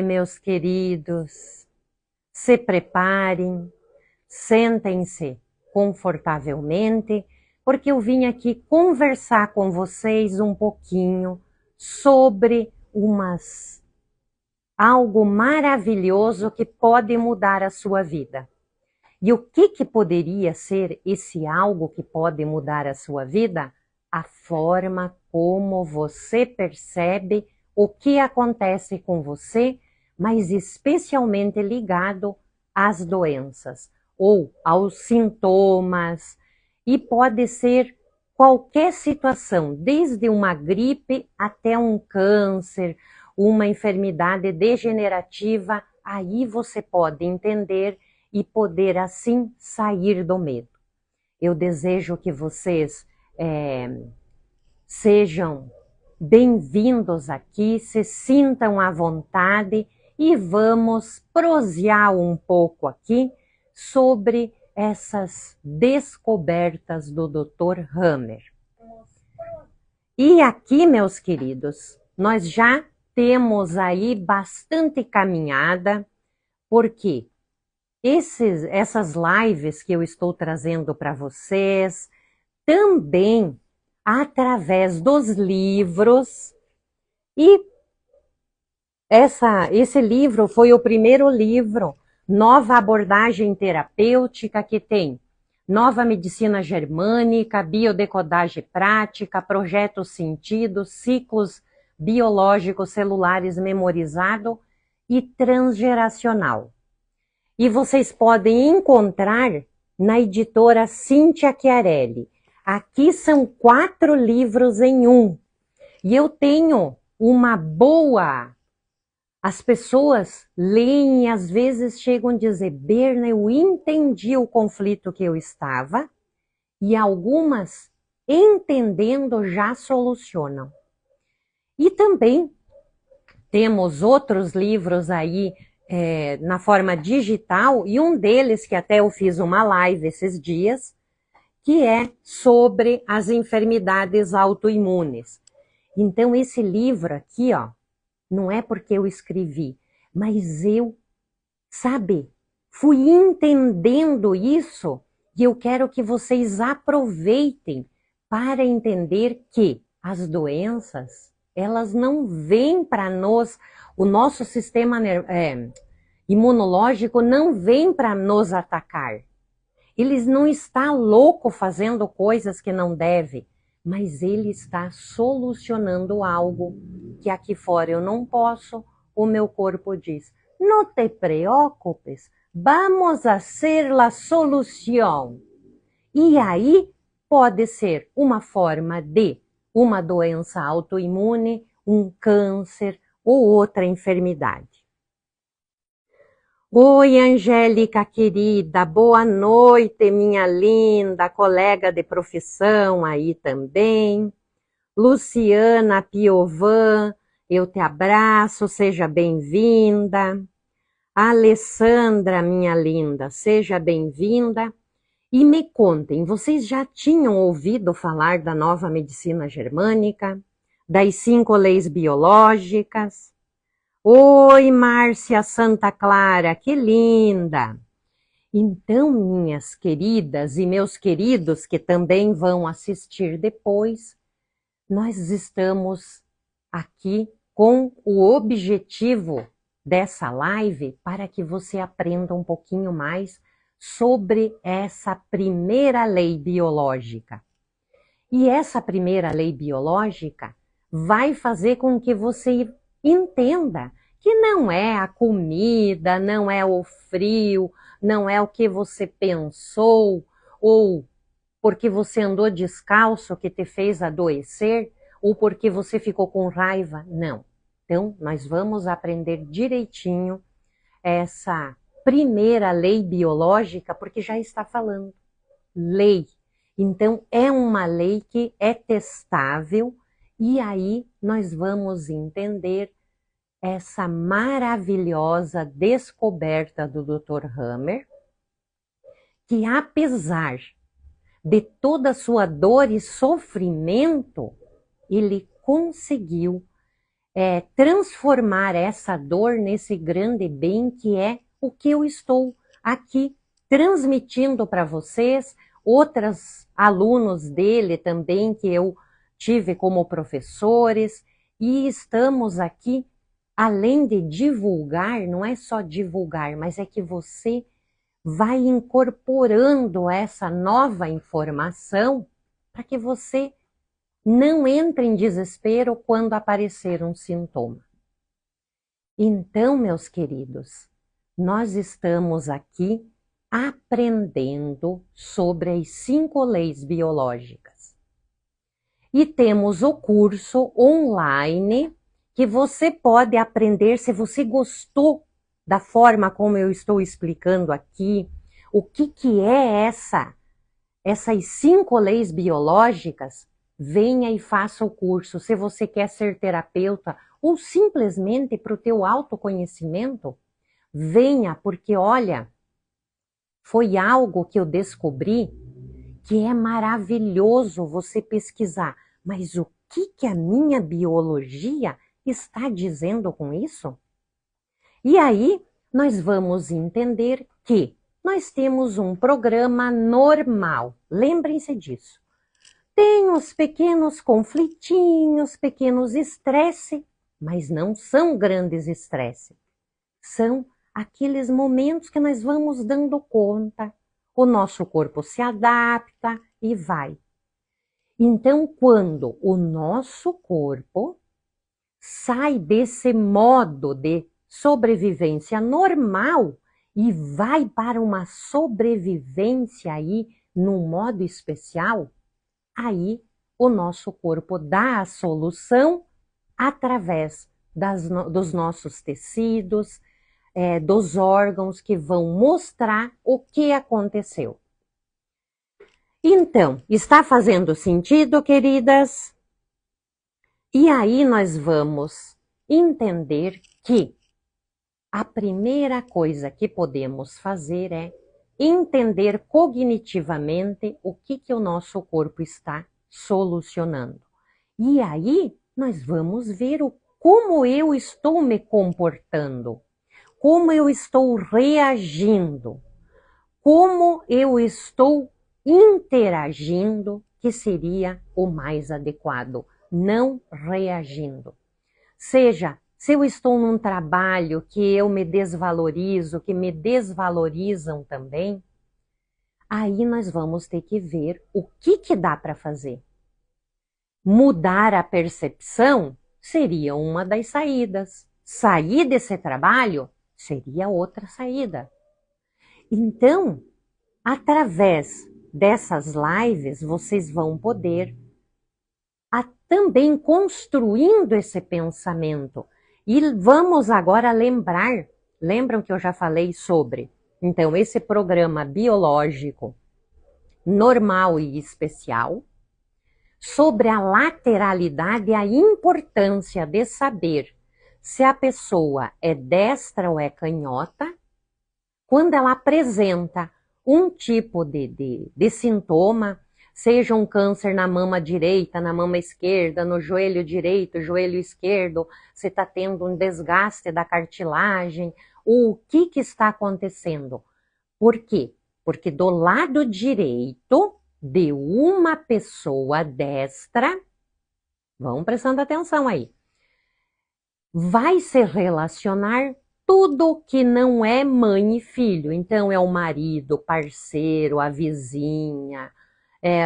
meus queridos, se preparem, sentem-se confortavelmente, porque eu vim aqui conversar com vocês um pouquinho sobre algo maravilhoso que pode mudar a sua vida. E o que poderia ser esse algo que pode mudar a sua vida? A forma como você percebe o que acontece com você, mas especialmente ligado às doenças ou aos sintomas. E pode ser qualquer situação, desde uma gripe até um câncer, uma enfermidade degenerativa. Aí você pode entender e poder assim sair do medo. Eu desejo que vocês sejam bem-vindos aqui, se sintam à vontade e vamos prosear um pouco aqui sobre essas descobertas do Dr. Hammer. E aqui, meus queridos, nós já temos aí bastante caminhada, porque essas lives que eu estou trazendo para vocês, também através dos livros, e esse livro foi o primeiro livro, Nova Abordagem Terapêutica, que tem Nova Medicina Germânica, Biodecodagem Prática, Projeto Sentido, Ciclos Biológicos Celulares Memorizado e Transgeracional. E vocês podem encontrar na editora Cíntia Chiarelli. Aqui são 4 livros em um. E eu tenho uma boa... As pessoas leem e às vezes chegam a dizer: Berna, eu entendi o conflito que eu estava, e algumas, entendendo, já solucionam. E também temos outros livros aí, na forma digital, e um deles, que até eu fiz uma live esses dias, que é sobre as enfermidades autoimunes. Então, esse livro aqui, ó, não é porque eu escrevi, mas eu, fui entendendo isso, e eu quero que vocês aproveitem para entender que as doenças, elas não vêm para nós, o nosso sistema imunológico não vem para nos atacar. Ele não está louco fazendo coisas que não deve, mas ele está solucionando algo que aqui fora eu não posso. O meu corpo diz: não te preocupes, vamos a hacer la solução. E aí pode ser uma forma de uma doença autoimune, um câncer ou outra enfermidade. Oi, Angélica querida, boa noite, minha linda, colega de profissão aí também. Luciana Piovan, eu te abraço, seja bem-vinda. Alessandra, minha linda, seja bem-vinda. E me contem, vocês já tinham ouvido falar da nova medicina germânica, das 5 leis biológicas? Oi, Márcia Santa Clara, que linda! Então, minhas queridas e meus queridos que também vão assistir depois, nós estamos aqui com o objetivo dessa live para que você aprenda um pouquinho mais sobre essa primeira lei biológica. E essa primeira lei biológica vai fazer com que você entenda que não é a comida, não é o frio, não é o que você pensou, ou porque você andou descalço que te fez adoecer, ou porque você ficou com raiva. Não. Então, nós vamos aprender direitinho essa primeira lei biológica, porque já está falando. Lei. Então, é uma lei que é testável, e aí nós vamos entender essa maravilhosa descoberta do Dr. Hammer, que apesar de toda a sua dor e sofrimento, ele conseguiu transformar essa dor nesse grande bem que é o que eu estou aqui transmitindo para vocês, outros alunos dele também que eu tive como professores, e estamos aqui, além de divulgar, não é só divulgar, mas é que você vai incorporando essa nova informação para que você não entre em desespero quando aparecer um sintoma. Então, meus queridos, nós estamos aqui aprendendo sobre as 5 leis biológicas. E temos o curso online que você pode aprender, se você gostou da forma como eu estou explicando aqui, o que é essas 5 leis biológicas, venha e faça o curso. Se você quer ser terapeuta ou simplesmente para o teu autoconhecimento, venha, porque olha, foi algo que eu descobri que é maravilhoso você pesquisar. Mas o que a minha biologia está dizendo com isso? E aí nós vamos entender que nós temos um programa normal. Lembrem-se disso. Tem os pequenos conflitinhos, pequenos estresse, mas não são grandes estresse. São aqueles momentos que nós vamos dando conta, o nosso corpo se adapta e vai. Então, quando o nosso corpo sai desse modo de sobrevivência normal e vai para uma sobrevivência aí num modo especial, aí o nosso corpo dá a solução através dos nossos tecidos, dos órgãos que vão mostrar o que aconteceu. Então, está fazendo sentido, queridas? E aí nós vamos entender que a primeira coisa que podemos fazer é entender cognitivamente o que o nosso corpo está solucionando. E aí nós vamos ver como eu estou me comportando, como eu estou reagindo, como eu estou interagindo, que seria o mais adequado, não reagindo. Seja, se eu estou num trabalho que eu me desvalorizo, que me desvalorizam também, aí nós vamos ter que ver o que dá para fazer. Mudar a percepção seria uma das saídas. Sair desse trabalho seria outra saída. Então, através dessas lives, vocês vão poder também construindo esse pensamento. E vamos agora lembram que eu já falei sobre, então, esse programa biológico normal e especial, sobre a lateralidade e a importância de saber se a pessoa é destra ou é canhota, quando ela apresenta um tipo de sintoma, seja um câncer na mama direita, na mama esquerda, no joelho direito, joelho esquerdo, você está tendo um desgaste da cartilagem, o que está acontecendo? Por quê? Porque do lado direito de uma pessoa destra, vão prestando atenção aí, vai se relacionar tudo que não é mãe e filho. Então é o marido, o parceiro, a vizinha,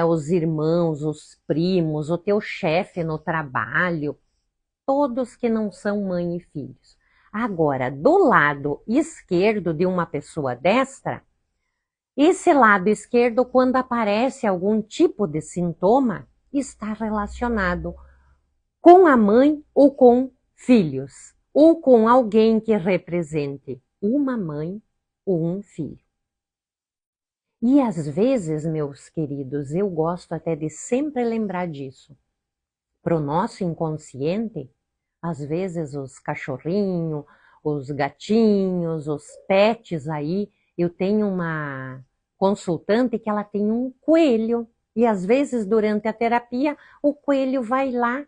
os irmãos, os primos, o teu chefe no trabalho, todos que não são mãe e filhos. Agora, do lado esquerdo de uma pessoa destra, esse lado esquerdo, quando aparece algum tipo de sintoma, está relacionado com a mãe ou com filhos, ou com alguém que represente uma mãe ou um filho. E às vezes, meus queridos, eu gosto até de sempre lembrar disso. Para o nosso inconsciente, às vezes os cachorrinhos, os gatinhos, os pets aí, eu tenho uma consultante que ela tem um coelho, e às vezes durante a terapia o coelho vai lá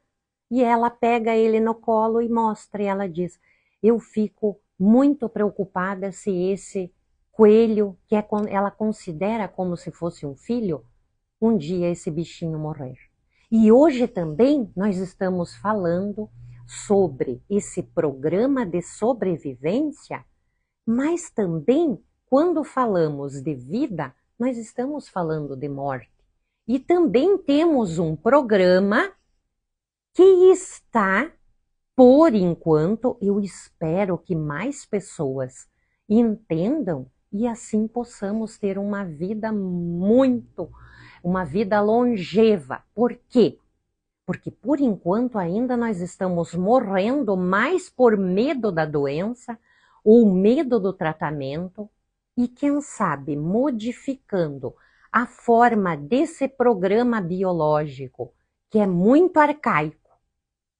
E ela pega ele no colo e mostra, e ela diz, eu fico muito preocupada se esse coelho, que ela considera como se fosse um filho, um dia esse bichinho morrer. E hoje também nós estamos falando sobre esse programa de sobrevivência, mas também quando falamos de vida, nós estamos falando de morte. E também temos um programa que está, por enquanto, eu espero que mais pessoas entendam e assim possamos ter uma vida uma vida longeva. Por quê? Porque por enquanto ainda nós estamos morrendo mais por medo da doença ou medo do tratamento e quem sabe modificando a forma desse programa biológico que é muito arcaico.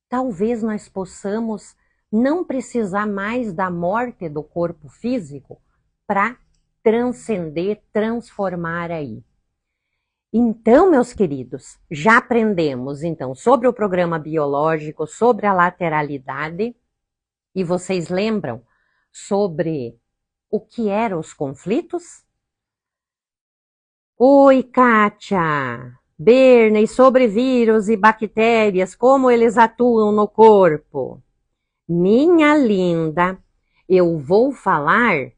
Talvez nós possamos não precisar mais da morte do corpo físico para transcender, transformar aí. Então, meus queridos, já aprendemos então sobre o programa biológico, sobre a lateralidade, e vocês lembram sobre o que eram os conflitos? Oi, Kátia! Berna, e sobre vírus e bactérias, como eles atuam no corpo? Minha linda, eu vou falar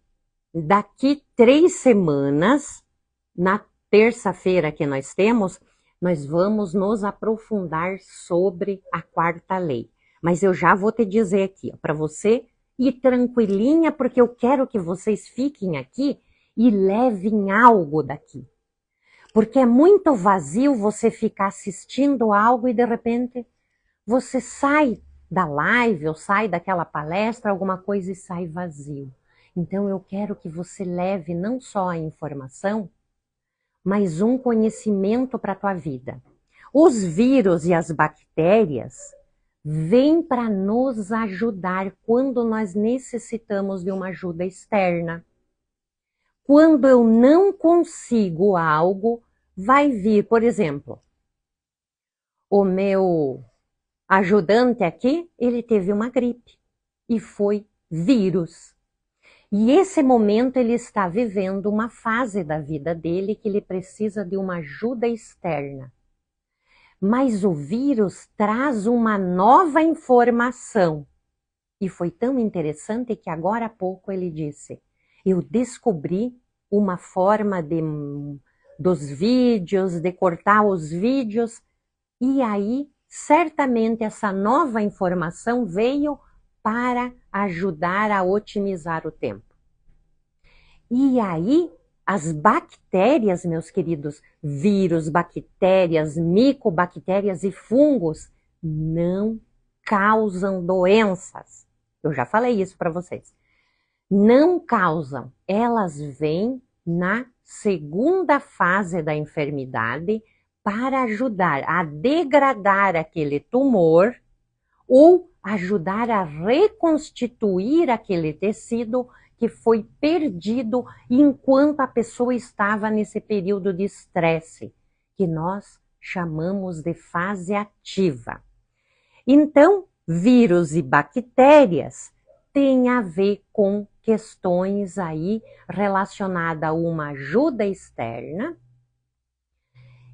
daqui 3 semanas, na terça-feira que nós temos, nós vamos nos aprofundar sobre a 4ª lei. Mas eu já vou te dizer aqui, para você ir tranquilinha, porque eu quero que vocês fiquem aqui e levem algo daqui. Porque é muito vazio você ficar assistindo algo e de repente você sai da live ou sai daquela palestra, alguma coisa e sai vazio. Então eu quero que você leve não só a informação, mas um conhecimento para a tua vida. Os vírus e as bactérias vêm para nos ajudar quando nós necessitamos de uma ajuda externa. Quando eu não consigo algo, vai vir, por exemplo, o meu ajudante aqui, ele teve uma gripe e foi vírus. E esse momento ele está vivendo uma fase da vida dele que ele precisa de uma ajuda externa. Mas o vírus traz uma nova informação. E foi tão interessante que agora há pouco ele disse, eu descobri uma forma dos vídeos, de cortar os vídeos, e aí certamente essa nova informação veio para ajudar a otimizar o tempo. E aí as bactérias, meus queridos, vírus, bactérias, micobactérias e fungos não causam doenças. Eu já falei isso para vocês. Não causam, elas vêm na segunda fase da enfermidade para ajudar a degradar aquele tumor ou ajudar a reconstituir aquele tecido que foi perdido enquanto a pessoa estava nesse período de estresse, que nós chamamos de fase ativa. Então, vírus e bactérias têm a ver com questões aí relacionadas a uma ajuda externa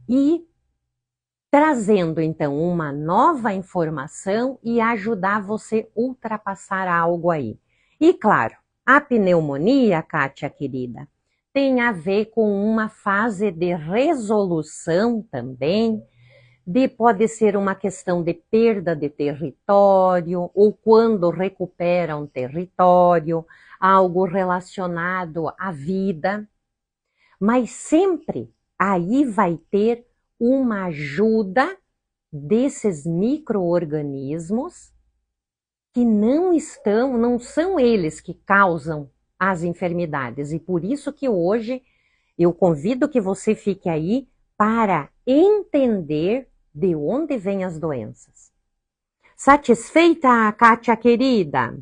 e trazendo então uma nova informação e ajudar você a ultrapassar algo aí. E claro, a pneumonia, Kátia querida, tem a ver com uma fase de resolução também, pode ser uma questão de perda de território, ou quando recupera um território, algo relacionado à vida, mas sempre aí vai ter uma ajuda desses micro-organismos que não são eles que causam as enfermidades. E por isso que hoje eu convido que você fique aí para entender de onde vêm as doenças. Satisfeita, Kátia querida?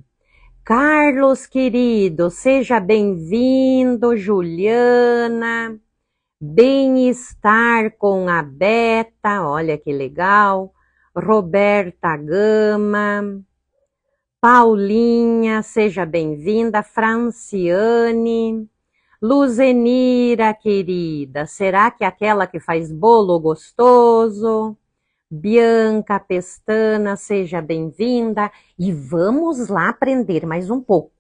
Carlos querido, seja bem-vindo, Juliana. Bem-estar com a Beta, olha que legal. Roberta Gama, Paulinha, seja bem-vinda, Franciane, Luzenira, querida, será que é aquela que faz bolo gostoso? Bianca Pestana, seja bem-vinda, e vamos lá aprender mais um pouco.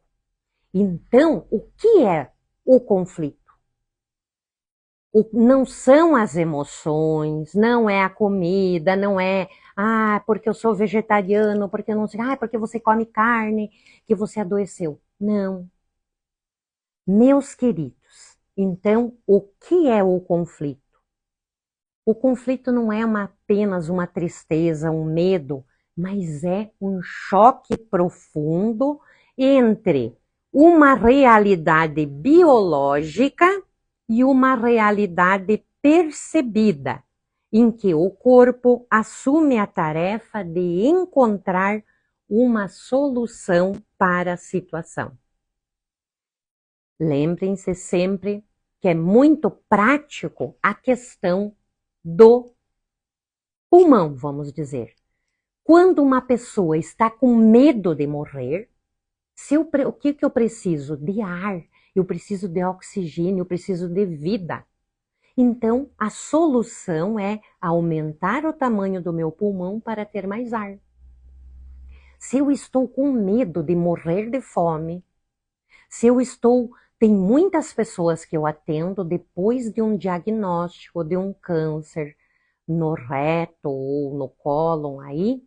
Então, o que é o conflito? Não são as emoções, não é a comida, não é, porque eu sou vegetariano, porque eu não sei, porque você come carne, que você adoeceu. Não. Meus queridos, então, o que é o conflito? O conflito não é apenas uma tristeza, um medo, mas é um choque profundo entre uma realidade biológica e uma realidade percebida, em que o corpo assume a tarefa de encontrar uma solução para a situação. Lembrem-se sempre que é muito prático a questão do pulmão, vamos dizer. Quando uma pessoa está com medo de morrer, o que eu preciso? De ar, eu preciso de oxigênio, eu preciso de vida. Então, a solução é aumentar o tamanho do meu pulmão para ter mais ar. Se eu estou com medo de morrer de fome, tem muitas pessoas que eu atendo depois de um diagnóstico de um câncer no reto ou no cólon aí,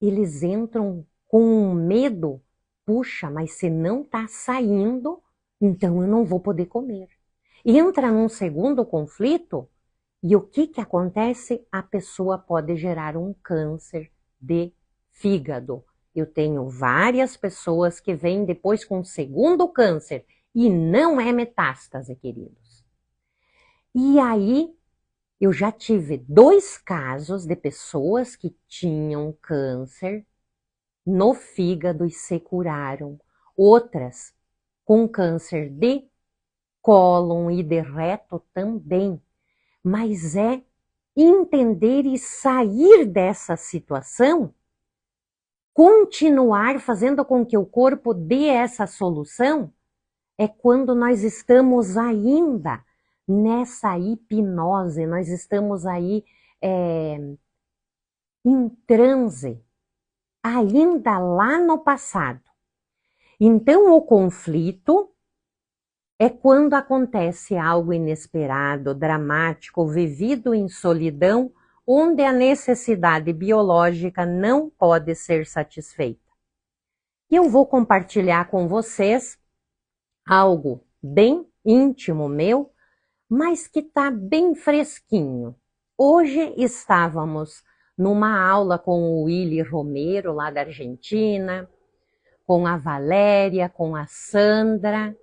eles entram com medo. Puxa, mas se não está saindo, então eu não vou poder comer. Entra num segundo conflito e o que acontece? A pessoa pode gerar um câncer de fígado. Eu tenho várias pessoas que vêm depois com segundo câncer e não é metástase, queridos. E aí, eu já tive 2 casos de pessoas que tinham câncer no fígado e se curaram. Outras com câncer de cólon e de reto também. Mas é entender e sair dessa situação, continuar fazendo com que o corpo dê essa solução, é quando nós estamos ainda nessa hipnose, nós estamos aí em transe, ainda lá no passado. Então, o conflito é quando acontece algo inesperado, dramático, vivido em solidão, onde a necessidade biológica não pode ser satisfeita. E eu vou compartilhar com vocês algo bem íntimo meu, mas que está bem fresquinho. Hoje estávamos numa aula com o Willy Romero, lá da Argentina, com a Valéria, com a Sandra,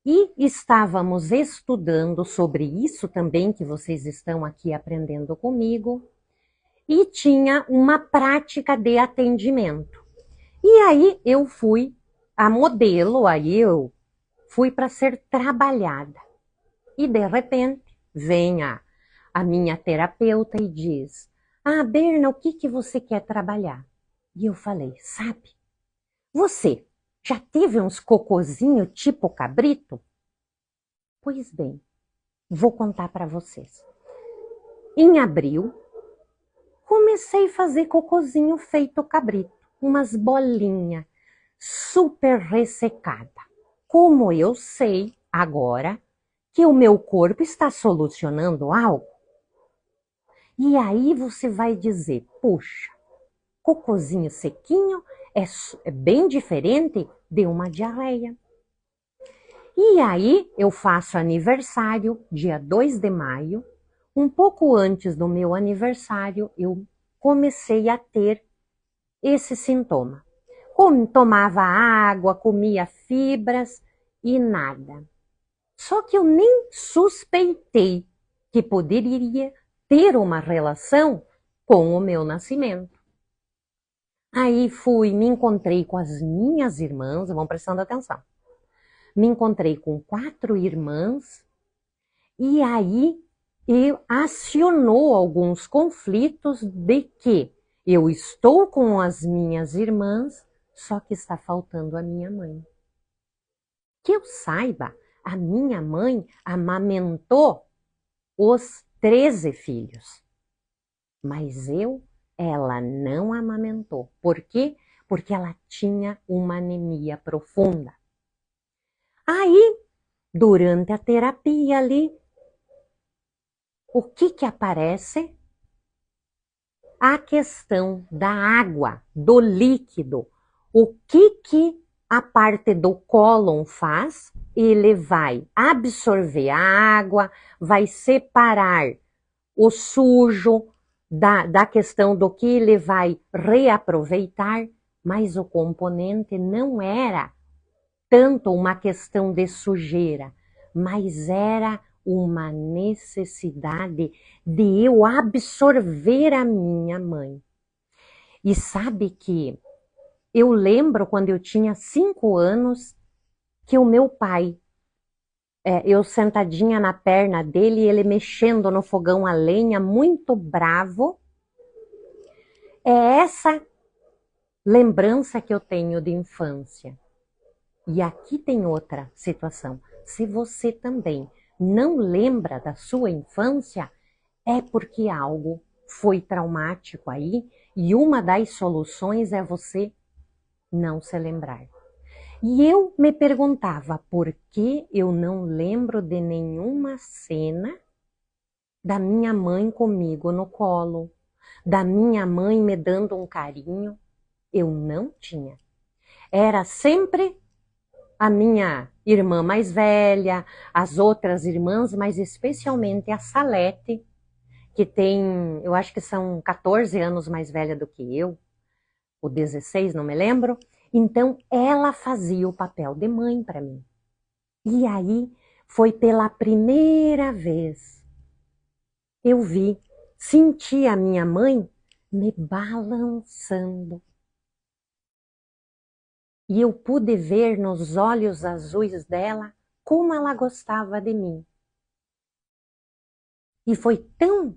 e estávamos estudando sobre isso também, que vocês estão aqui aprendendo comigo, e tinha uma prática de atendimento. E aí eu fui a modelo, aí eu fui para ser trabalhada. E de repente vem a minha terapeuta e diz: Berna, o que você quer trabalhar? E eu falei: sabe, você já teve uns cocozinho tipo cabrito? Pois bem, vou contar para vocês. Em abril, comecei a fazer cocozinho feito cabrito, umas bolinhas, super ressecada. Como eu sei agora que o meu corpo está solucionando algo? E aí você vai dizer, puxa, cocozinho sequinho é bem diferente de uma diarreia. E aí eu faço aniversário, dia 2 de maio, um pouco antes do meu aniversário, eu comecei a ter esse sintoma. Tomava água, comia fibras e nada. Só que eu nem suspeitei que poderia ter uma relação com o meu nascimento. Aí me encontrei com as minhas irmãs, vão prestando atenção. Me encontrei com 4 irmãs e aí e acionou alguns conflitos de que eu estou com as minhas irmãs, só que está faltando a minha mãe. Que eu saiba, a minha mãe amamentou os 13 filhos, mas ela não amamentou. Por quê? Porque ela tinha uma anemia profunda. Aí, durante a terapia ali, o que aparece? A questão da água, do líquido. O que a parte do cólon faz? Ele vai absorver a água, vai separar o sujo da questão do que ele vai reaproveitar, mas o componente não era tanto uma questão de sujeira, mas era uma necessidade de eu absorver a minha mãe. E sabe que eu lembro quando eu tinha 5 anos que o meu pai, eu sentadinha na perna dele e ele mexendo no fogão a lenha, muito bravo. É essa lembrança que eu tenho de infância. E aqui tem outra situação. Se você também não lembra da sua infância, é porque algo foi traumático aí e uma das soluções é você não se lembrar. E eu me perguntava por que eu não lembro de nenhuma cena da minha mãe comigo no colo, da minha mãe me dando um carinho. Eu não tinha. Era sempre a minha irmã mais velha, as outras irmãs, mas especialmente a Salete, que tem, eu acho que são 14 anos mais velha do que eu, ou 16, não me lembro. Então, ela fazia o papel de mãe para mim. E aí, foi pela primeira vez, eu senti a minha mãe me balançando. E eu pude ver nos olhos azuis dela como ela gostava de mim. E foi tão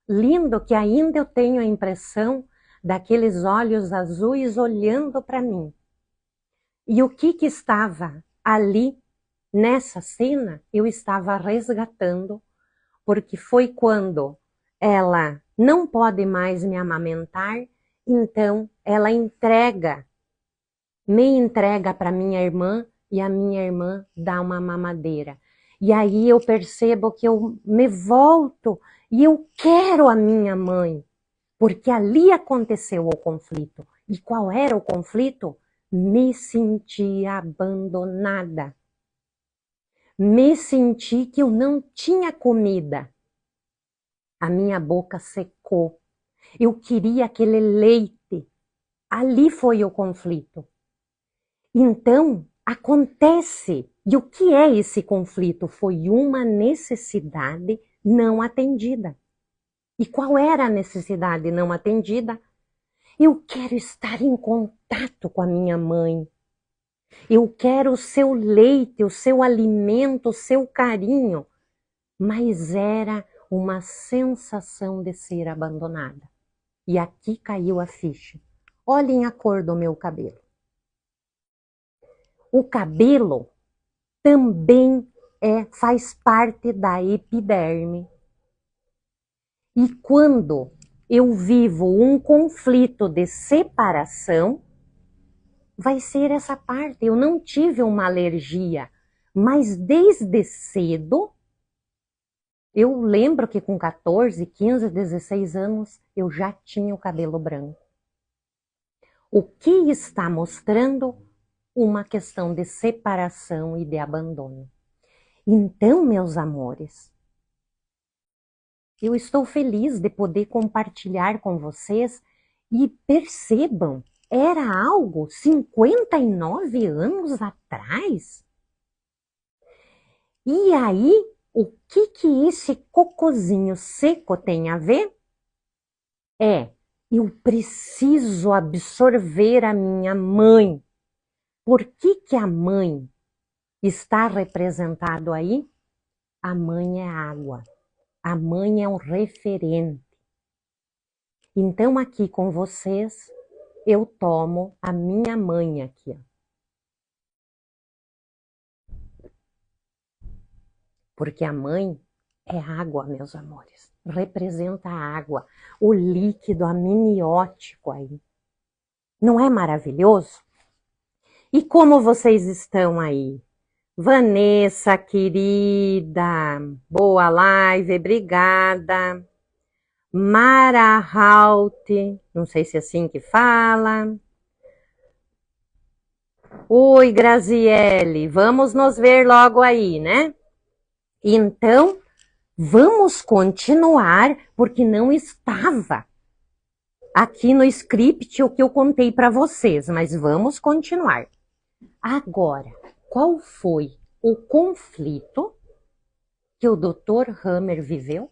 lindo que ainda eu tenho a impressão daqueles olhos azuis olhando para mim. E o que estava ali nessa cena, eu estava resgatando, porque foi quando ela não pode mais me amamentar, então ela me entrega para minha irmã e a minha irmã dá uma mamadeira. E aí eu percebo que eu me volto e eu quero a minha mãe, porque ali aconteceu o conflito. E qual era o conflito? Me senti abandonada. Me senti que eu não tinha comida. A minha boca secou. Eu queria aquele leite. Ali foi o conflito. Então, acontece. E o que é esse conflito? Foi uma necessidade não atendida. E qual era a necessidade não atendida? Eu quero estar em contato com a minha mãe. Eu quero o seu leite, o seu alimento, o seu carinho. Mas era uma sensação de ser abandonada. E aqui caiu a ficha. Olhem a cor do meu cabelo. O cabelo também faz parte da epiderme. E quando eu vivo um conflito de separação, vai ser essa parte. Eu não tive uma alergia, mas desde cedo, eu lembro que com 14, 15, 16 anos, eu já tinha o cabelo branco. O que está mostrando? Uma questão de separação e de abandono. Então, meus amores, eu estou feliz de poder compartilhar com vocês e percebam, era algo 59 anos atrás. E aí, o que esse cocôzinho seco tem a ver? Eu preciso absorver a minha mãe. Por que a mãe está representado aí? A mãe é água. A mãe é um referente. Então aqui com vocês, eu tomo a minha mãe aqui, ó. Porque a mãe é água, meus amores. Representa a água, o líquido amniótico aí. Não é maravilhoso? E como vocês estão aí? Vanessa, querida, boa live, obrigada. Mara Halt, não sei se é assim que fala. Oi, Graziele, vamos nos ver logo aí, né? Então, vamos continuar, porque não estava aqui no script o que eu contei para vocês, mas vamos continuar. Agora, qual foi o conflito que o Dr. Hammer viveu?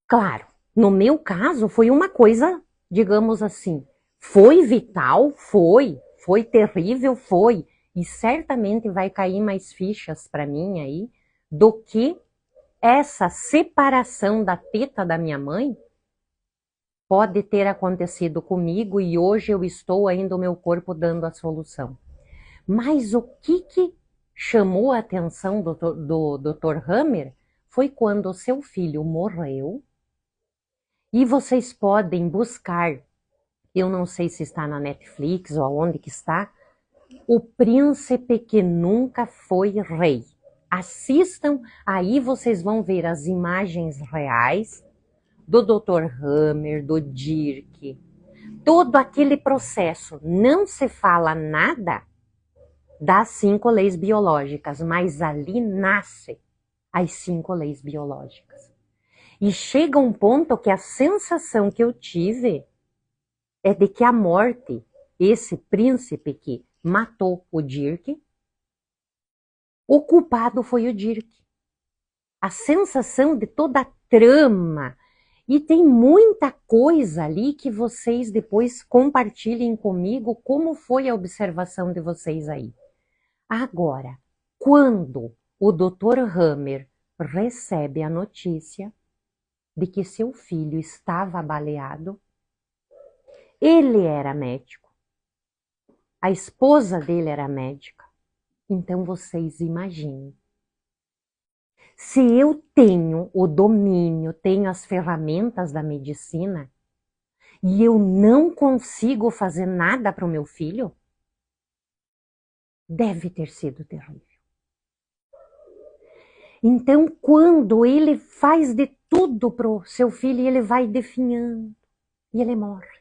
Claro, no meu caso foi uma coisa, digamos assim, foi vital, foi terrível, foi, e certamente vai cair mais fichas para mim aí do que essa separação da teta da minha mãe pode ter acontecido comigo e hoje eu estou ainda o meu corpo dando a solução. Mas o que chamou a atenção do Dr. Hammer foi quando o seu filho morreu. E vocês podem buscar, eu não sei se está na Netflix ou aonde que está, O Príncipe que Nunca Foi Rei. Assistam, aí vocês vão ver as imagens reais do Dr. Hammer, do Dirk, todo aquele processo. Não se fala nada das 5 leis biológicas, mas ali nasce as 5 leis biológicas. E chega um ponto que a sensação que eu tive é de que a morte, esse príncipe que matou o Dirk, o culpado foi o Dirk. A sensação de toda a trama. E tem muita coisa ali que vocês depois compartilhem comigo como foi a observação de vocês aí. Agora, quando o Dr. Hammer recebe a notícia de que seu filho estava baleado, ele era médico, a esposa dele era médica, então vocês imaginem. Se eu tenho o domínio, tenho as ferramentas da medicina e eu não consigo fazer nada para o meu filho, deve ter sido terrível. Então, quando ele faz de tudo para o seu filho, ele vai definhando e ele morre.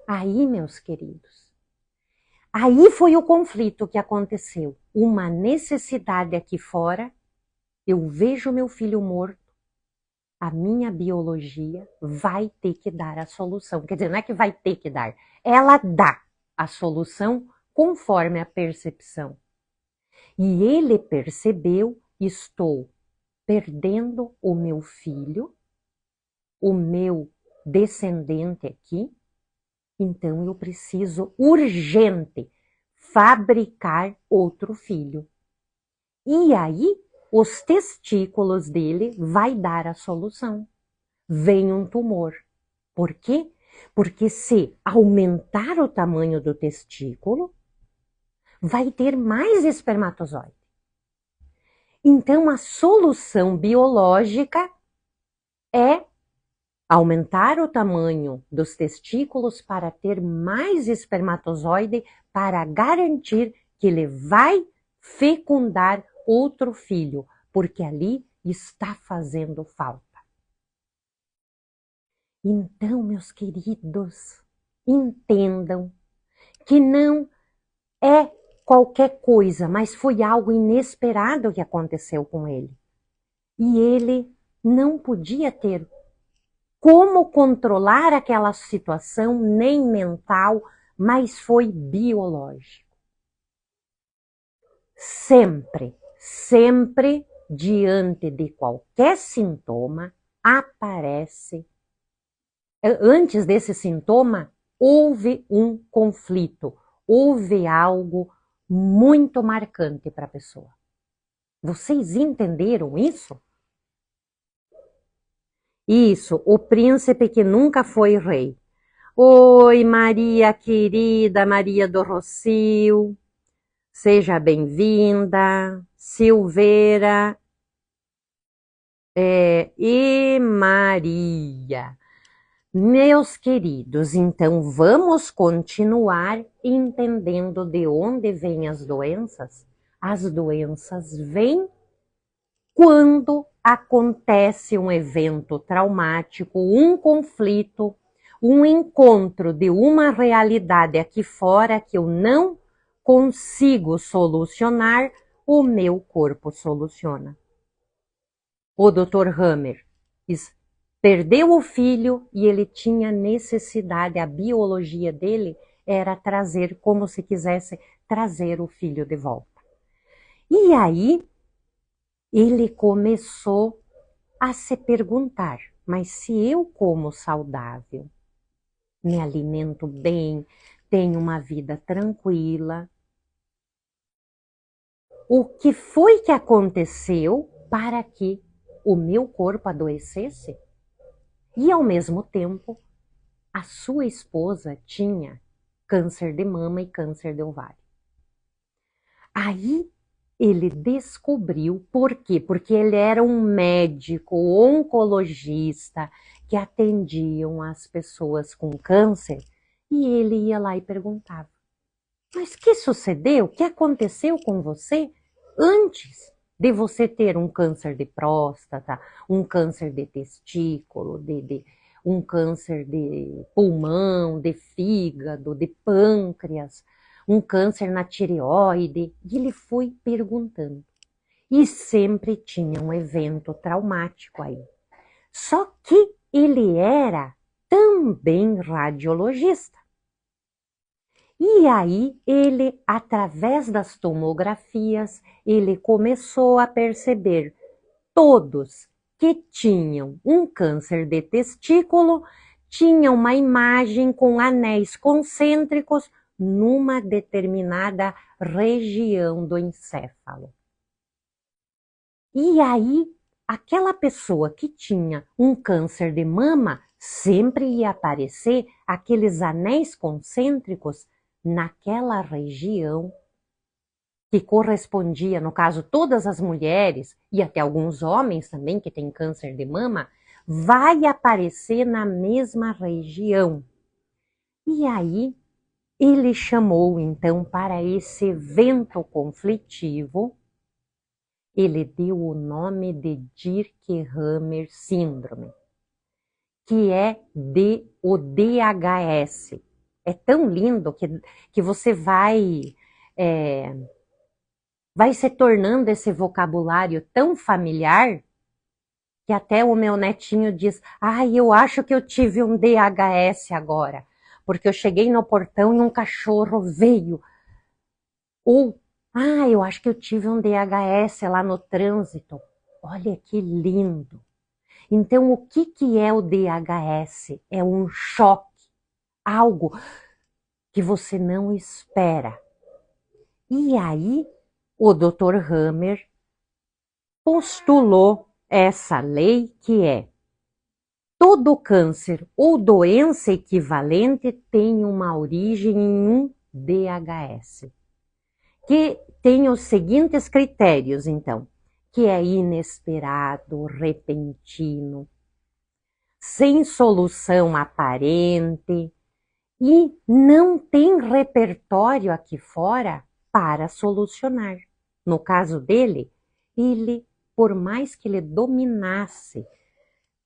Aí, meus queridos, aí foi o conflito que aconteceu. Uma necessidade aqui fora, eu vejo meu filho morto, a minha biologia vai ter que dar a solução. Quer dizer, não é que vai ter que dar, ela dá a solução conforme a percepção. E ele percebeu, estou perdendo o meu filho, o meu descendente aqui, então eu preciso urgente fabricar outro filho. E aí, os testículos dele vai dar a solução. Vem um tumor. Por quê? Porque se aumentar o tamanho do testículo, vai ter mais espermatozoide. Então, a solução biológica é aumentar o tamanho dos testículos para ter mais espermatozoide para garantir que ele vai fecundar outro filho, porque ali está fazendo falta. Então, meus queridos, entendam que não é qualquer coisa, mas foi algo inesperado que aconteceu com ele. E ele não podia ter como controlar aquela situação, nem mental, mas foi biológico. Sempre, diante de qualquer sintoma, aparece. Antes desse sintoma, houve um conflito, houve algo muito marcante para a pessoa. Vocês entenderam isso? Isso, o príncipe que nunca foi rei. Oi, Maria querida, Maria do Rocio, seja bem-vinda. Silveira e Maria. Meus queridos, então vamos continuar entendendo de onde vêm as doenças? As doenças vêm quando acontece um evento traumático, um conflito, um encontro de uma realidade aqui fora que eu não consigo solucionar, o meu corpo soluciona. O Dr. Hammer perdeu o filho e ele tinha necessidade, a biologia dele era trazer, como se quisesse trazer o filho de volta. E aí ele começou a se perguntar, mas se eu como saudável, me alimento bem, tenho uma vida tranquila, o que foi que aconteceu para que o meu corpo adoecesse? E ao mesmo tempo, a sua esposa tinha câncer de mama e câncer de ovário. Aí ele descobriu por quê? Porque ele era um médico oncologista que atendiam as pessoas com câncer e ele ia lá e perguntava: mas o que sucedeu? O que aconteceu com você antes de você ter um câncer de próstata, um câncer de testículo, um câncer de pulmão, de fígado, de pâncreas, um câncer na tireoide? E ele foi perguntando. E sempre tinha um evento traumático aí. Só que ele era também radiologista. E aí ele, através das tomografias, ele começou a perceber todos que tinham um câncer de testículo, tinham uma imagem com anéis concêntricos numa determinada região do encéfalo. E aí, aquela pessoa que tinha um câncer de mama, sempre ia aparecer aqueles anéis concêntricos naquela região que correspondia, no caso, todas as mulheres e até alguns homens também que têm câncer de mama, vai aparecer na mesma região. E aí, ele chamou então para esse evento conflitivo, ele deu o nome de Dirk-Hammer Síndrome, que é o DHS. É tão lindo que você vai se tornando esse vocabulário tão familiar que até o meu netinho diz: eu acho que eu tive um DHS agora, porque eu cheguei no portão e um cachorro veio. Ou, eu acho que eu tive um DHS lá no trânsito. Olha que lindo. Então, o que é o DHS? É um choque, algo que você não espera. E aí, o Dr. Hammer postulou essa lei que é: todo câncer ou doença equivalente tem uma origem em um DHS, que tem os seguintes critérios, então, que é inesperado, repentino, sem solução aparente e não tem repertório aqui fora para solucionar. No caso dele, ele, por mais que ele dominasse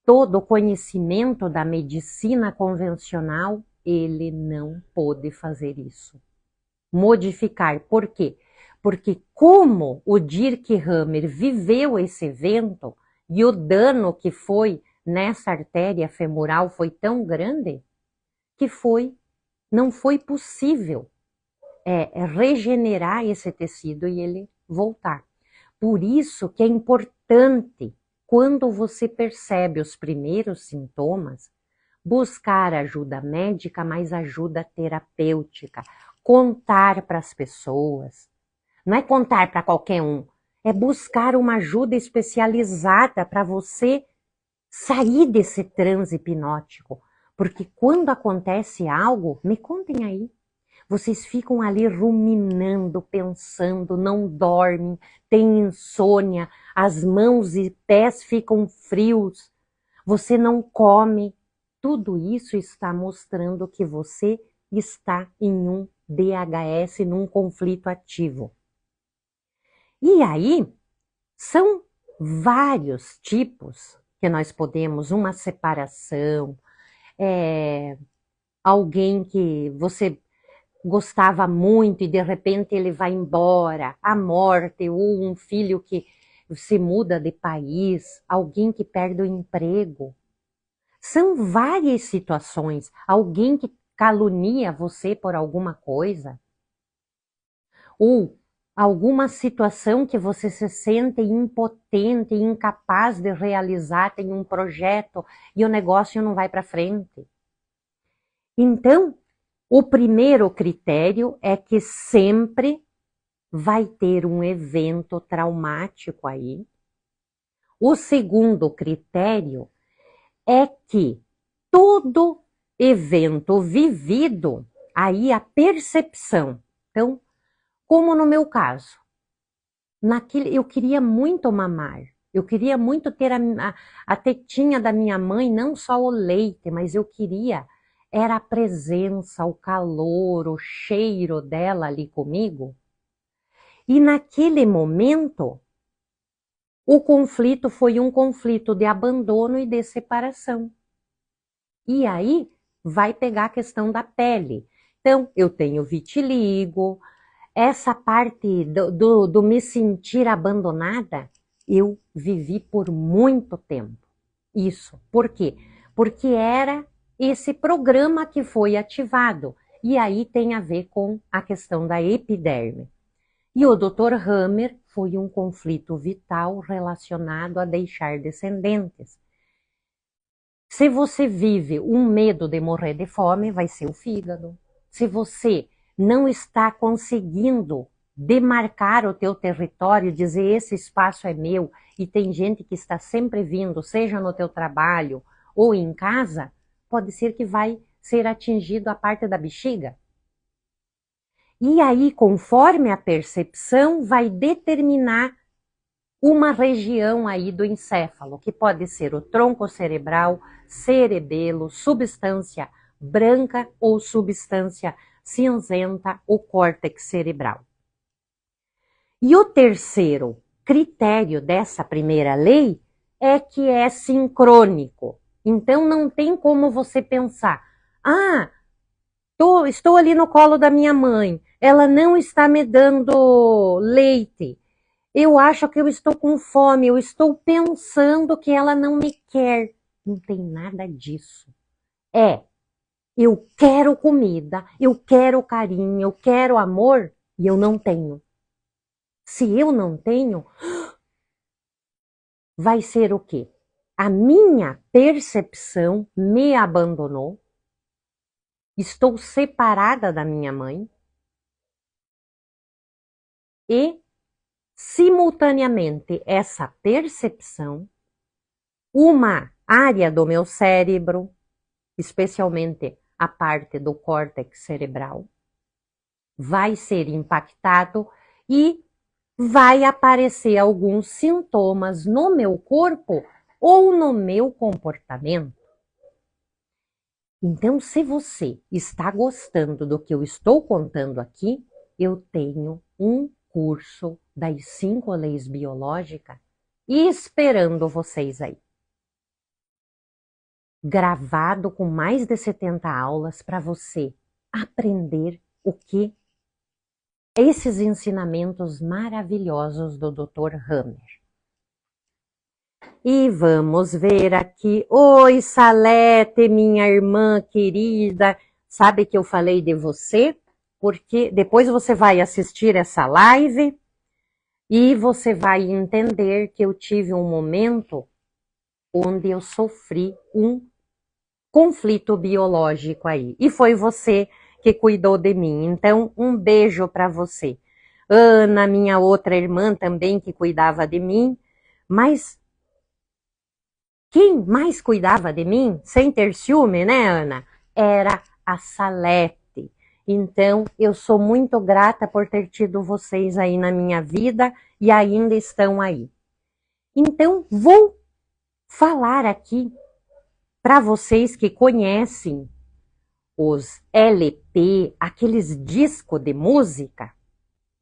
todo o conhecimento da medicina convencional, ele não pôde fazer isso. Modificar. Por quê? Porque como o Dirk Hammer viveu esse evento e o dano que foi nessa artéria femoral foi tão grande que não foi possível regenerar esse tecido e ele voltar. Por isso que é importante, quando você percebe os primeiros sintomas, buscar ajuda médica, mas ajuda terapêutica. Contar para as pessoas. Não é contar para qualquer um. é buscar uma ajuda especializada para você sair desse transe hipnótico. Porque quando acontece algo, me contem aí. Vocês ficam ali ruminando, pensando, não dormem, têm insônia, as mãos e pés ficam frios, você não come. Tudo isso está mostrando que você está em um DHS, num conflito ativo. E aí, são vários tipos que nós podemos, uma separação, alguém que você gostava muito e de repente ele vai embora, a morte, ou um filho que se muda de país, alguém que perde o emprego. São várias situações, alguém que calunia você por alguma coisa, ou alguma situação que você se sente impotente, incapaz de realizar, tem um projeto e o negócio não vai para frente. Então, o primeiro critério é que sempre vai ter um evento traumático aí. O segundo critério é que todo evento vivido, aí a percepção. Então, como no meu caso, eu queria muito mamar, eu queria muito ter a tetinha da minha mãe, não só o leite, mas eu queria, era a presença, o calor, o cheiro dela ali comigo. E naquele momento, o conflito foi um conflito de abandono e de separação. E aí vai pegar a questão da pele. Então, eu tenho vitiligo, essa parte do me sentir abandonada, eu vivi por muito tempo. Isso. Por quê? Porque era esse programa que foi ativado. E aí tem a ver com a questão da epiderme. E o Dr. Hammer foi um conflito vital relacionado a deixar descendentes. Se você vive um medo de morrer de fome, vai ser o fígado. Se você não está conseguindo demarcar o teu território, dizer esse espaço é meu, e tem gente que está sempre vindo, seja no teu trabalho ou em casa, pode ser que vai ser atingido a parte da bexiga. E aí, conforme a percepção, vai determinar uma região aí do encéfalo, que pode ser o tronco cerebral, cerebelo, substância branca ou substância cinzenta, o córtex cerebral. E o terceiro critério dessa primeira lei é que é sincrônico. Então não tem como você pensar, estou ali no colo da minha mãe, ela não está me dando leite, eu acho que eu estou com fome, eu estou pensando que ela não me quer. Não tem nada disso. Eu quero comida, eu quero carinho, eu quero amor e eu não tenho. Se eu não tenho, vai ser o quê? A minha percepção me abandonou, estou separada da minha mãe e, simultaneamente, essa percepção, uma área do meu cérebro, especialmente a parte do córtex cerebral, vai ser impactado e vai aparecer alguns sintomas no meu corpo ou no meu comportamento. Então, se você está gostando do que eu estou contando aqui, eu tenho um curso das 5 leis biológicas esperando vocês aí. Gravado com mais de 70 aulas para você aprender o que esses ensinamentos maravilhosos do Dr. Hammer. E vamos ver aqui. Oi, Salete, minha irmã querida. Sabe que eu falei de você? Porque depois você vai assistir essa live e você vai entender que eu tive um momento onde eu sofri um conflito biológico aí. E foi você que cuidou de mim. Então, um beijo para você. Ana, minha outra irmã também que cuidava de mim, mas quem mais cuidava de mim, sem ter ciúme, né, Ana? Era a Salete. Então, eu sou muito grata por ter tido vocês aí na minha vida e ainda estão aí. Então, vou falar aqui para vocês que conhecem os LP, aqueles discos de música,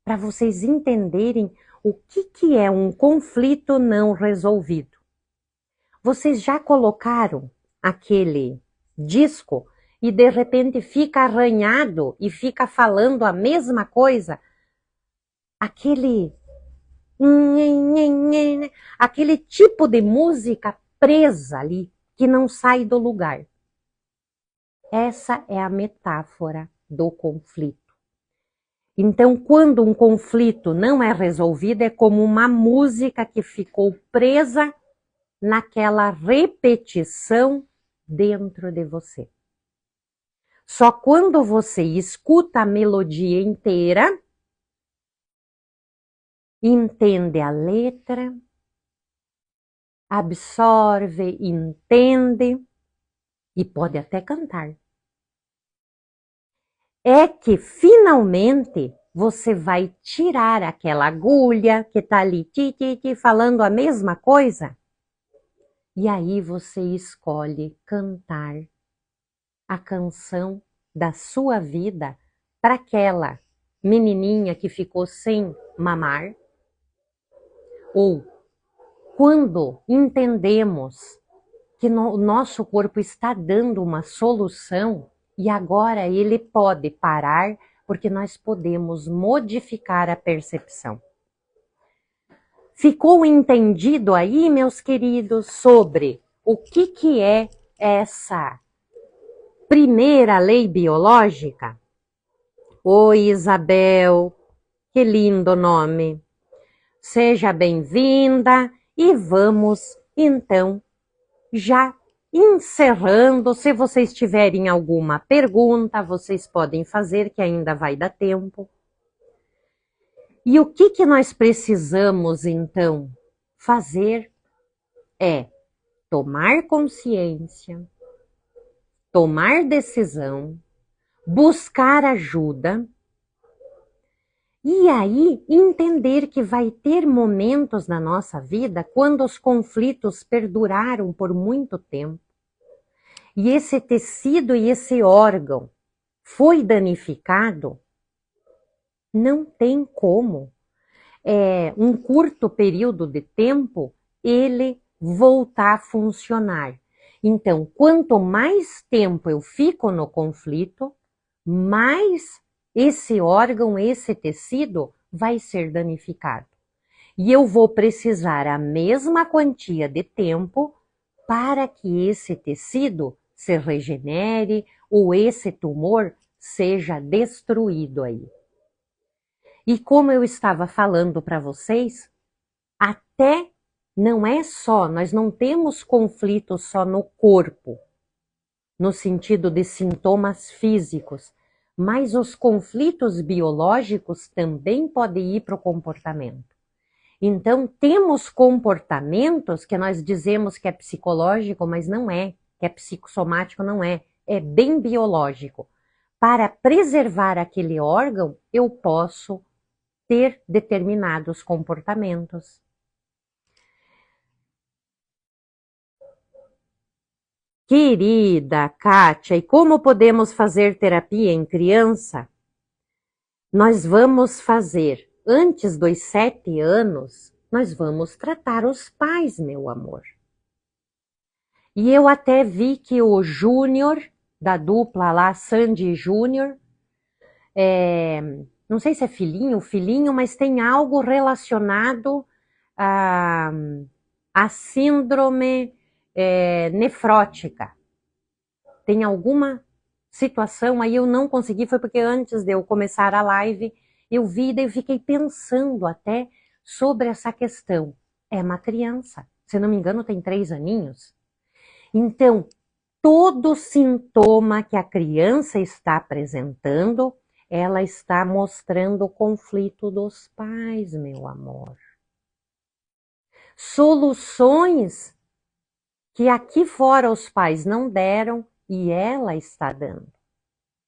para vocês entenderem o que é um conflito não resolvido. Vocês já colocaram aquele disco e de repente fica arranhado e fica falando a mesma coisa? Aquele tipo de música presa ali, que não sai do lugar. Essa é a metáfora do conflito. Então, quando um conflito não é resolvido, é como uma música que ficou presa naquela repetição dentro de você. Só quando você escuta a melodia inteira, entende a letra, absorve, entende e pode até cantar. É que finalmente você vai tirar aquela agulha que está ali falando a mesma coisa. E aí você escolhe cantar a canção da sua vida para aquela menininha que ficou sem mamar. Ou quando entendemos que o nosso corpo está dando uma solução e agora ele pode parar porque nós podemos modificar a percepção. Ficou entendido aí, meus queridos, sobre o que é essa primeira lei biológica? Oi, Isabel, que lindo nome. Seja bem-vinda e vamos, então, já encerrando. Se vocês tiverem alguma pergunta, vocês podem fazer, que ainda vai dar tempo. E o que nós precisamos, então, fazer é tomar consciência, tomar decisão, buscar ajuda e aí entender que vai ter momentos na nossa vida quando os conflitos perduraram por muito tempo e esse tecido e esse órgão foi danificado. Não tem como, um curto período de tempo, ele voltar a funcionar. Então, quanto mais tempo eu fico no conflito, mais esse órgão, esse tecido vai ser danificado. E eu vou precisar a mesma quantia de tempo para que esse tecido se regenere ou esse tumor seja destruído aí. E como eu estava falando para vocês, até não é só, nós não temos conflito só no corpo, no sentido de sintomas físicos, mas os conflitos biológicos também podem ir para o comportamento. Então, temos comportamentos que nós dizemos que é psicológico, mas não é, que é psicossomático, não é, é bem biológico. Para preservar aquele órgão, eu posso ter determinados comportamentos. Querida Kátia, e como podemos fazer terapia em criança? Nós vamos fazer, antes dos 7 anos, nós vamos tratar os pais, meu amor. E eu até vi que o Júnior, da dupla lá, Sandy e Júnior, não sei se é filhinho, mas tem algo relacionado à síndrome nefrótica. Tem alguma situação aí, eu não consegui, foi porque antes de eu começar a live, eu vi e daí eu fiquei pensando até sobre essa questão. É uma criança, se não me engano tem 3 aninhos. Então, todo sintoma que a criança está apresentando ela está mostrando o conflito dos pais, meu amor. Soluções que aqui fora os pais não deram e ela está dando.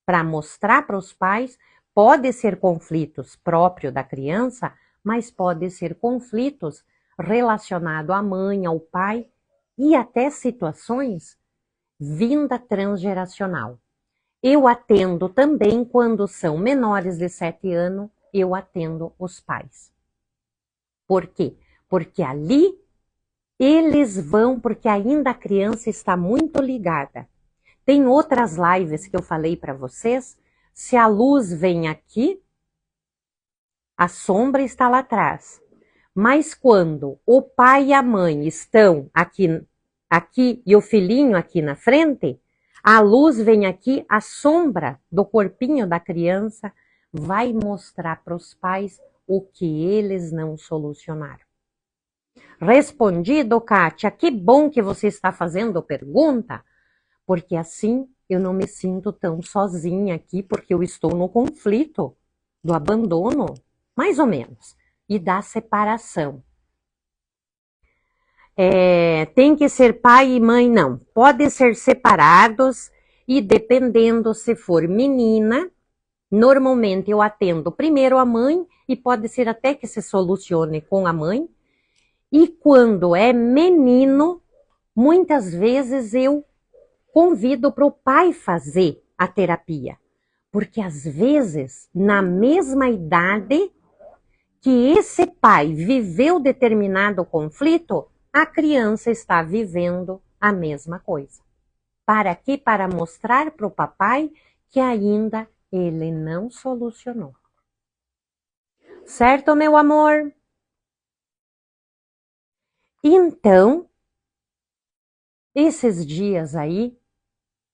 Para mostrar para os pais, pode ser conflitos próprios da criança, mas pode ser conflitos relacionados à mãe, ao pai e até situações vinda transgeracional. Eu atendo também quando são menores de 7 anos, eu atendo os pais. Por quê? Porque ali eles vão, porque ainda a criança está muito ligada. Tem outras lives que eu falei para vocês, se a luz vem aqui, a sombra está lá atrás. Mas quando o pai e a mãe estão aqui e o filhinho aqui na frente, a luz vem aqui, a sombra do corpinho da criança vai mostrar para os pais o que eles não solucionaram. Respondido, Kátia, que bom que você está fazendo pergunta, porque assim eu não me sinto tão sozinha aqui, porque eu estou no conflito do abandono, mais ou menos, e da separação. Tem que ser pai e mãe, não. Podem ser separados e dependendo se for menina, normalmente eu atendo primeiro a mãe e pode ser até que se solucione com a mãe. E quando é menino, muitas vezes eu convido para o pai fazer a terapia. Porque às vezes, na mesma idade que esse pai viveu determinado conflito, a criança está vivendo a mesma coisa. Para quê? Para mostrar para o papai que ainda ele não solucionou. Certo, meu amor? Então, esses dias aí,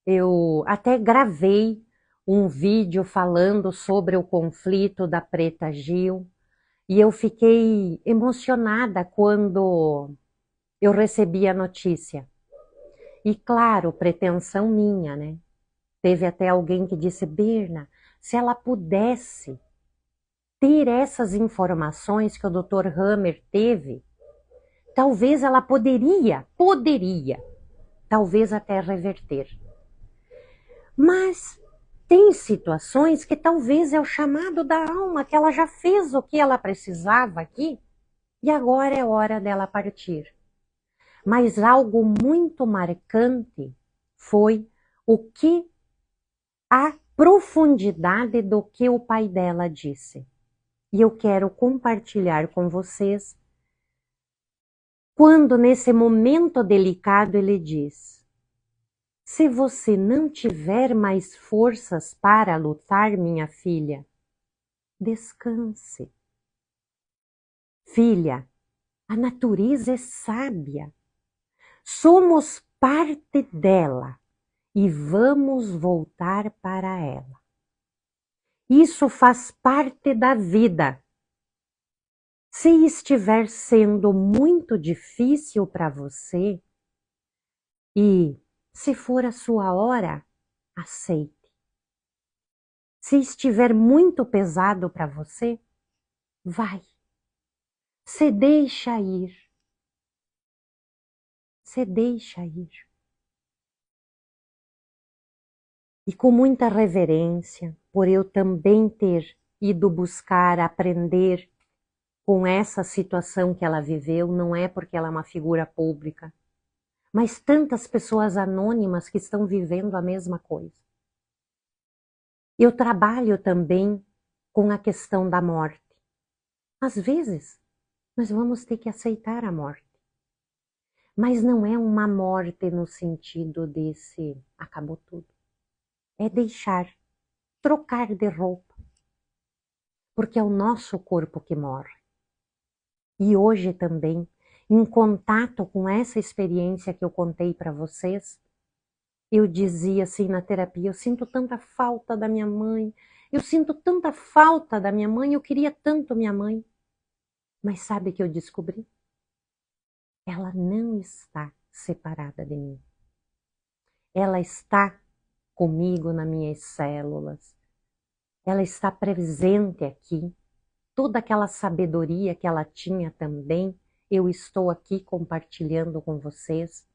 eu até gravei um vídeo falando sobre o conflito da Preta Gil e eu fiquei emocionada quando eu recebi a notícia. E claro, pretensão minha, né? Teve até alguém que disse, Birna, se ela pudesse ter essas informações que o Dr. Hammer teve, talvez ela poderia, talvez até reverter. Mas tem situações que talvez é o chamado da alma, que ela já fez o que ela precisava aqui, e agora é hora dela partir. Mas algo muito marcante foi o que a profundidade do que o pai dela disse. E eu quero compartilhar com vocês quando nesse momento delicado ele diz: se você não tiver mais forças para lutar, minha filha, descanse. Filha, a natureza é sábia. Somos parte dela e vamos voltar para ela. Isso faz parte da vida. Se estiver sendo muito difícil para você e se for a sua hora, aceite. Se estiver muito pesado para você, vai. Se deixa ir. Se deixa ir. E com muita reverência, por eu também ter ido buscar aprender com essa situação que ela viveu, não é porque ela é uma figura pública, mas tantas pessoas anônimas que estão vivendo a mesma coisa. Eu trabalho também com a questão da morte. Às vezes, nós vamos ter que aceitar a morte. Mas não é uma morte no sentido desse acabou tudo. É deixar, trocar de roupa. Porque é o nosso corpo que morre. E hoje também, em contato com essa experiência que eu contei para vocês, eu dizia assim na terapia, eu sinto tanta falta da minha mãe, eu sinto tanta falta da minha mãe, eu queria tanto minha mãe. Mas sabe o que eu descobri? Ela não está separada de mim. Ela está comigo nas minhas células. ela está presente aqui. Toda aquela sabedoria que ela tinha também, eu estou aqui compartilhando com vocês.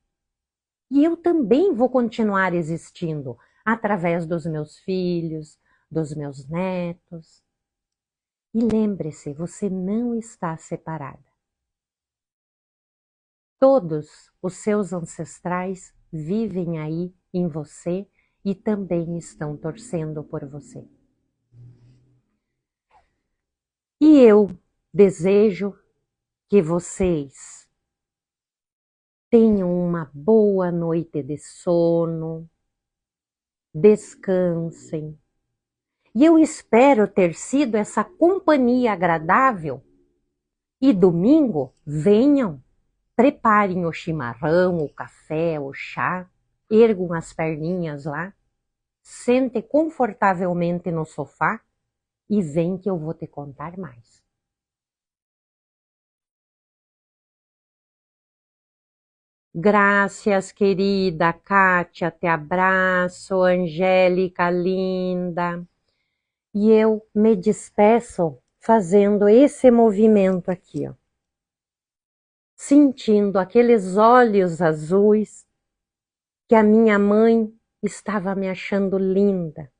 E eu também vou continuar existindo através dos meus filhos, dos meus netos. E lembre-se, você não está separada. Todos os seus ancestrais vivem aí em você e também estão torcendo por você. E eu desejo que vocês tenham uma boa noite de sono, descansem. E eu espero ter sido essa companhia agradável. E domingo, venham, preparem o chimarrão, o café, o chá, ergam as perninhas lá, sente confortavelmente no sofá e vem que eu vou te contar mais. Graças, querida Kátia, te abraço, Angélica linda. E eu me despeço fazendo esse movimento aqui, ó. Sentindo aqueles olhos azuis que a minha mãe estava me achando linda.